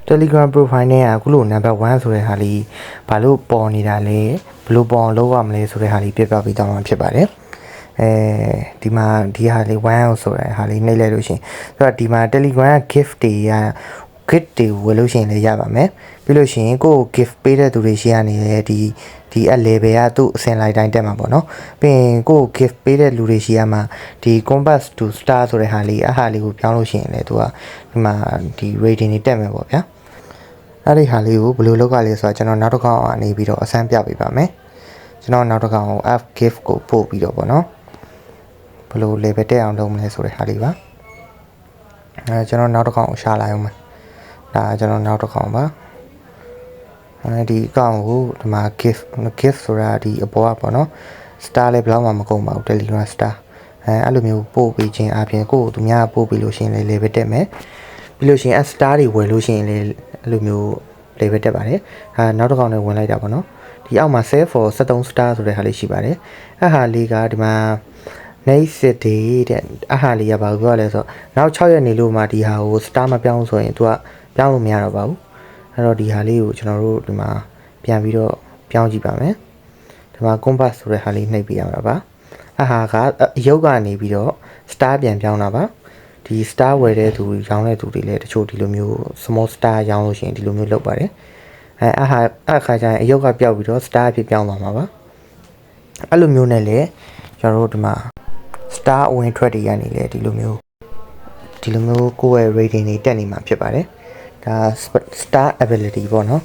Telegram profile နဲ့အခုလို number 1ဆိုတဲ့ဟာလေးဘာလို့ပေါ်နေတာလဲဘယ်လိုပေါ်လုပ်ရမလဲဆိုတဲ့ဟာလေးပြပြပေးသွားမှာဖြစ်ပါတယ်ဒီမှာဒီဟာလေး1ဆိုတဲ့ဟာလေးနှိပ်လိုက်လို့ရှိရင်ဆိုတော့ဒီမှာ Telegram gift တွေရ gift တွေဝယ်လို့ရှိရင်လည်းရပါမယ်ပြီးလို့ရှိရင်ကိုယ် gift ပေးတဲ့သူတွေရှိရနေတယ်ဒီအ level ကသူ့အစင်လိုက်တိုင်းတက်မှာပေါ့နော်ပြီးရင်ကိုယ် gift ပေးတဲ့လူတွေရှိရမှာဒီ compass to star ဆိုတဲ့ဟာလေးအဟာလေးကိုပြောင်းလို့ရှိရင်လည်းသူကဒီမှာဒီ rating တွေတက်မယ်ပေါ့ဗျာအဲ့ဒီဟာလေးကိုဘယ်လိုလုပ်ရလဲဆိုတော့ကျွန်တော်နောက်တစ်ခေါက်အနေပြီးတော့အစမ်းပြပေးပါမယ်ကျွန်တော်နောက်တစ်ခေါက် F gift ကိုပို့ပြီးတော့ပေါ့နော်ဘယ်လို level တက်အောင်လုပ်မလဲဆိုတဲ့ဟာလေးပါကျွန်တော်နောက်တစ်ခေါက်ရှာလိုက်အောင်မယ်ဒါကျွန်တော်နောက်တစ်ခေါက်ပါဒီအကောင့်ကိုဒီမှာ gift ဆိုတာဒီအပေါ်ကပေါ့နော် star လည်းဘယ်တော့မှမကုန်ပါဘူး Telegram star အဲ့လိုမျိုးပို့ပေးခြင်းအပြင်ကိုသူများပို့ပေးလို့ရှိရင်လည်း level တက်မယ်ပြီးလို့ရှိရင် star တွေဝယ်လို့ရှိရင်လည်းအဲ့လိုမျိုး level တက်ပါတယ်နောက်တစ်ခေါက်နဲ့ဝင်လိုက်တာပေါ့နော်ဒီအောက်မှာ save for 73 star ဆိုတဲ့ဟာလေးရှိပါတယ်အဲ့ဟာလေးကဒီမှာ next day တဲ့အဟာလေးကဘာပြောလဲဆိုတော့နောက်6ရက်နေလို့မှဒီဟာကို star မပြောင်းဆိုရင်သူကပြောင်းလို့မရတော့ပါဘူးအဲ့တော့ဒီဟာလေးကိုကျွန်တော်တို့ဒီမှာပြန်ပြီးတော့ပြောင်းကြည့်ပါမယ်ဒီမှာ compass ဆိုတဲ့ဟာလေးနှိပ်ပြရမှာပါအဟာကအယုတ်ကနေပြီးတော့ star ပြန်ပြောင်းတာပါဒီ star ဝယ်တဲ့သူရောင်းတဲ့သူတွေလည်းတချို့ဒီလိုမျိုး small star ရောင်းလို့ရှိရင်ဒီလိုမျိုးလုပ်ပါတယ်အခါကျရင်အယုတ်ကပျောက်ပြီးတော့ star အဖြစ်ပြောင်းသွားမှာပါအဲ့လိုမျိုးနဲ့လေကျွန်တော်တို့ဒီမှာ star အဝင်ထွက်တွေရနေလေဒီလိုမျိုးကိုယ့်ရဲ့ rating တွေတက်နေမှာဖြစ်ပါတယ်ဒါ star ability ပေါ့နော်